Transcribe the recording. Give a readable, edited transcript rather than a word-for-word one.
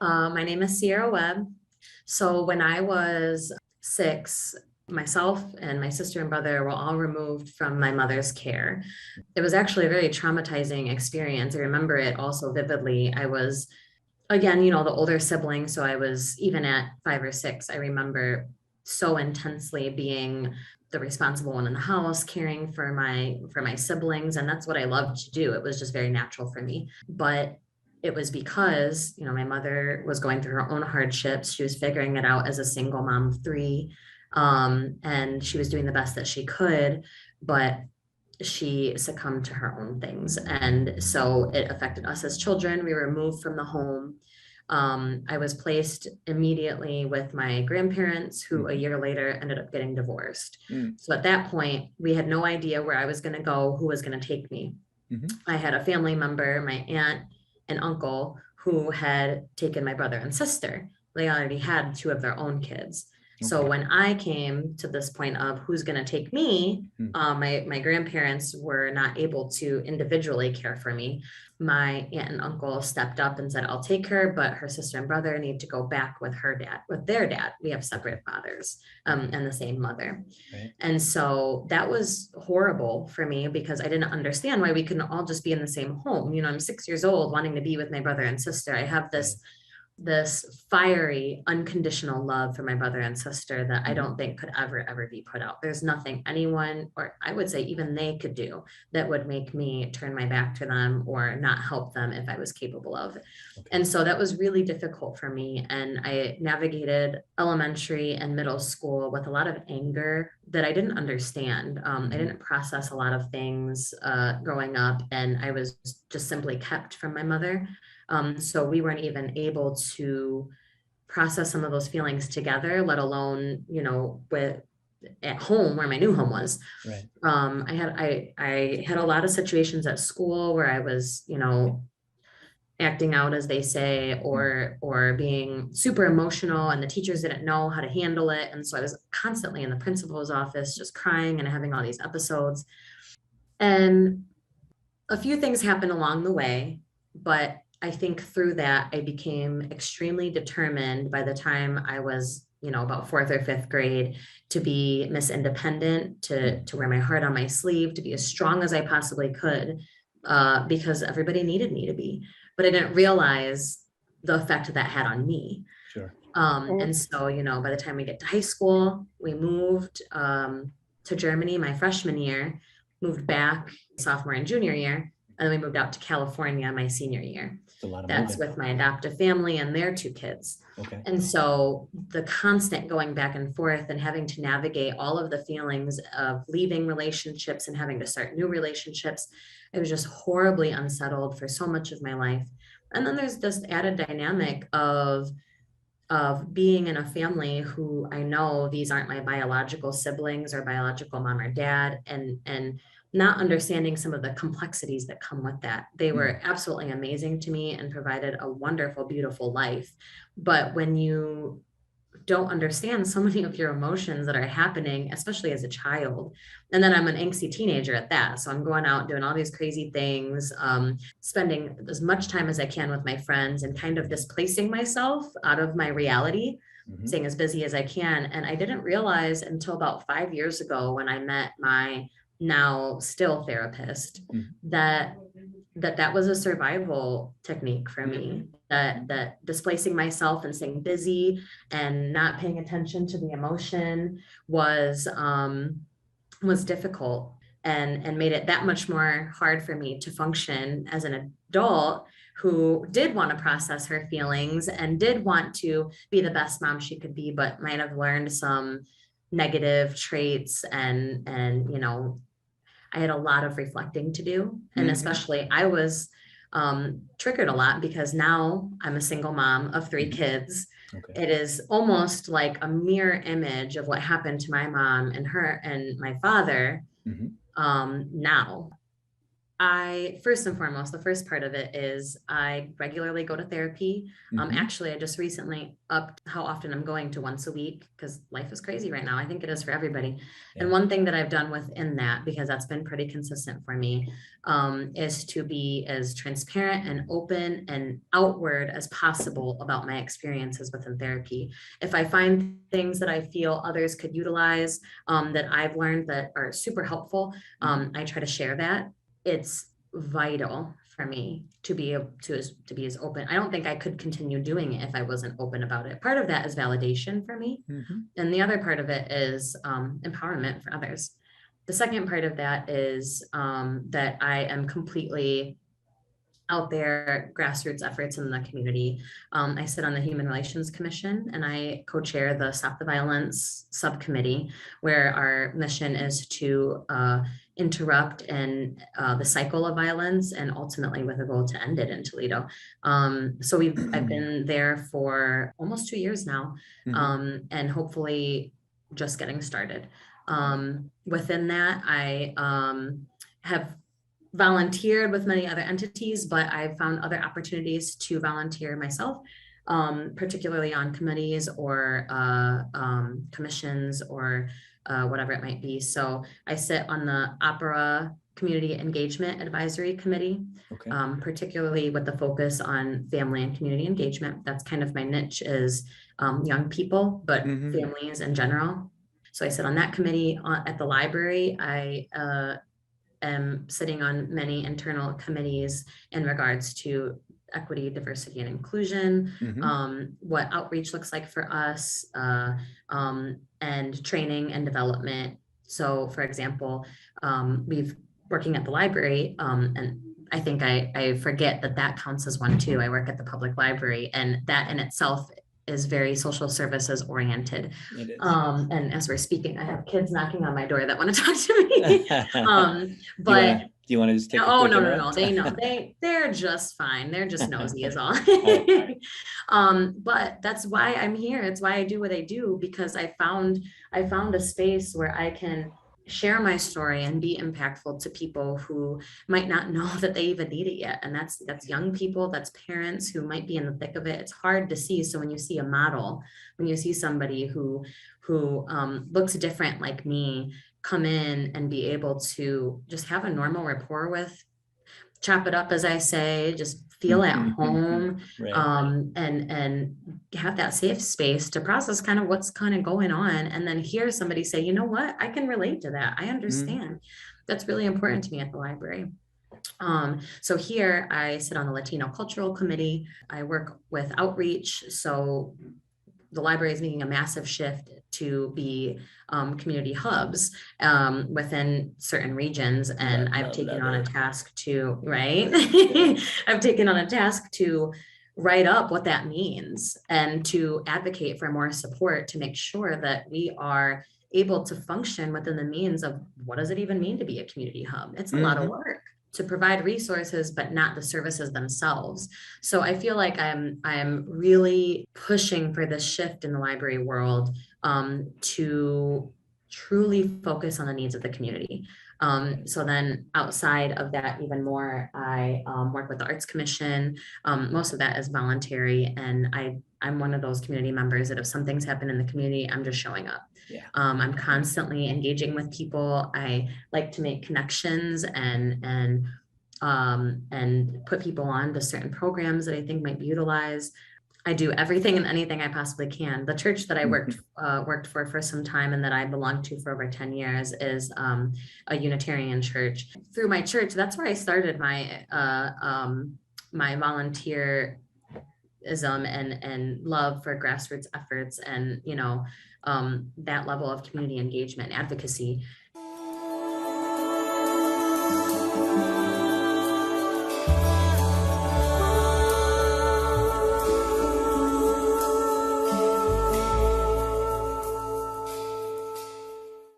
My name is Sierra Webb. So when I was 6, myself and my sister and brother were all removed from my mother's care. It was actually a very traumatizing experience. I remember it also vividly. I was, again, the older sibling. So I was even at 5 or 6. I remember so intensely being the responsible one in the house, caring for my siblings, and that's what I loved to do. It was just very natural for me. But it was because, my mother was going through her own hardships. She was figuring it out as a single mom of 3. And she was doing the best that she could, but she succumbed to her own things. And so it affected us as children. We were removed from the home. I was placed immediately with my grandparents, who a year later ended up getting divorced. So at that point, we had no idea where I was going to go, who was going to take me. I had a family member, my aunt and uncle, who had taken my brother and sister. They already had 2 of their own kids. So when I came to this point of who's going to take me, my grandparents were not able to individually care for me. My aunt and uncle stepped up and said, I'll take her, but her sister and brother need to go back with their dad. We have separate fathers, and the same mother. Right. And so that was horrible for me because I didn't understand why we couldn't all just be in the same home. I'm 6 years old wanting to be with my brother and sister. I have this fiery, unconditional love for my brother and sister that I don't think could ever be put out. There's nothing anyone, or I would say even they, could do that would make me turn my back to them or not help them if I was capable of. And so that was really difficult for me. And I navigated elementary and middle school with a lot of anger that I didn't understand. I didn't process a lot of things growing up, and I was just simply kept from my mother. So we weren't even able to process some of those feelings together, let alone, with at home where my new home was. Right. I had a lot of situations at school where I was, acting out, as they say, or being super emotional, and the teachers didn't know how to handle it. And so I was constantly in the principal's office just crying and having all these episodes. And a few things happened along the way, but I think through that, I became extremely determined by the time I was, about 4th or 5th grade, to be Miss Independent, to wear my heart on my sleeve, to be as strong as I possibly could, because everybody needed me to be. But I didn't realize the effect that had on me. Sure. And so, by the time we get to high school, we moved to Germany my freshman year, moved back sophomore and junior year, and then we moved out to California my senior year. It's a lot of That's moving. with my adoptive family and their 2 kids. Okay. And so the constant going back and forth and having to navigate all of the feelings of leaving relationships and having to start new relationships, I was just horribly unsettled for so much of my life. And then there's this added dynamic of being in a family who I know these aren't my biological siblings or biological mom or dad, and not understanding some of the complexities that come with that. They were absolutely amazing to me and provided a wonderful, beautiful life. But when you don't understand so many of your emotions that are happening, especially as a child. And then I'm an angsty teenager at that. So I'm going out doing all these crazy things, spending as much time as I can with my friends and kind of displacing myself out of my reality, staying as busy as I can. And I didn't realize until about 5 years ago when I met my now still therapist that was a survival technique for me, that displacing myself and staying busy and not paying attention to the emotion was difficult, and made it that much more hard for me to function as an adult who did want to process her feelings and did want to be the best mom she could be, but might have learned some negative traits, and I had a lot of reflecting to do. And especially I was triggered a lot because now I'm a single mom of 3 kids. Okay. It is almost like a mirror image of what happened to my mom and her and my father. Now First and foremost, the first part of it is I regularly go to therapy. Actually, I just recently upped how often I'm going to once a week because life is crazy right now. I think it is for everybody. Yeah. And one thing that I've done within that, because that's been pretty consistent for me, is to be as transparent and open and outward as possible about my experiences within therapy. If I find things that I feel others could utilize, that I've learned that are super helpful, I try to share that. It's vital for me to be able to be as open. I don't think I could continue doing it if I wasn't open about it. Part of that is validation for me. And the other part of it is empowerment for others. The second part of that is that I am completely out there, grassroots efforts in the community. I sit on the Human Relations Commission and I co-chair the Stop the Violence subcommittee, where our mission is to interrupt and the cycle of violence and ultimately with a goal to end it in Toledo. So I've been there for almost 2 years now, and hopefully just getting started. Within that, I have volunteered with many other entities, but I've found other opportunities to volunteer myself, particularly on committees or commissions or whatever it might be. So I sit on the Opera Community Engagement Advisory Committee, particularly with the focus on family and community engagement. That's kind of my niche, is young people, but families in general. So I sit on that committee. At the library, I am sitting on many internal committees in regards to equity, diversity, and inclusion, what outreach looks like for us, and training and development. So for example, we've working at the library, and I think I forget that counts as one too. I work at the public library, and that in itself is very social services oriented. It is. And as we're speaking, I have kids knocking on my door that want to talk to me. But do you want to just take a oh quick no, interrupt? they know they're just fine. They're just nosy is all. But that's why I'm here. It's why I do what I do, because I found a space where I can share my story and be impactful to people who might not know that they even need it yet. And that's young people, that's parents who might be in the thick of it. It's hard to see. So when you see a model, when you see somebody who looks different like me come in and be able to just have a normal rapport with, chop it up, as I say, just feel at home, Right. And have that safe space to process kind of what's kind of going on, and then hear somebody say, you know what, I can relate to that. I understand. That's really important to me at the library. So here I sit on the Latino Cultural Committee. I work with outreach. So the library is making a massive shift to be community hubs within certain regions. And I've taken on a task to, right? I've taken on a task to write up what that means and to advocate for more support to make sure that we are able to function within the means of what does it even mean to be a community hub? It's a lot of work to provide resources, but not the services themselves. So I feel like I'm really pushing for this shift in the library world to truly focus on the needs of the community. So then outside of that, even more, I work with the Arts Commission. Most of that is voluntary, and I'm one of those community members that if something's happened in the community, I'm just showing up. Yeah. I'm constantly engaging with people. I like to make connections and put people on to certain programs that I think might be utilized. I do everything and anything I possibly can. The church that I worked for some time and that I belonged to for over 10 years is a Unitarian church. Through my church, that's where I started my my volunteerism and love for grassroots efforts and, that level of community engagement and advocacy.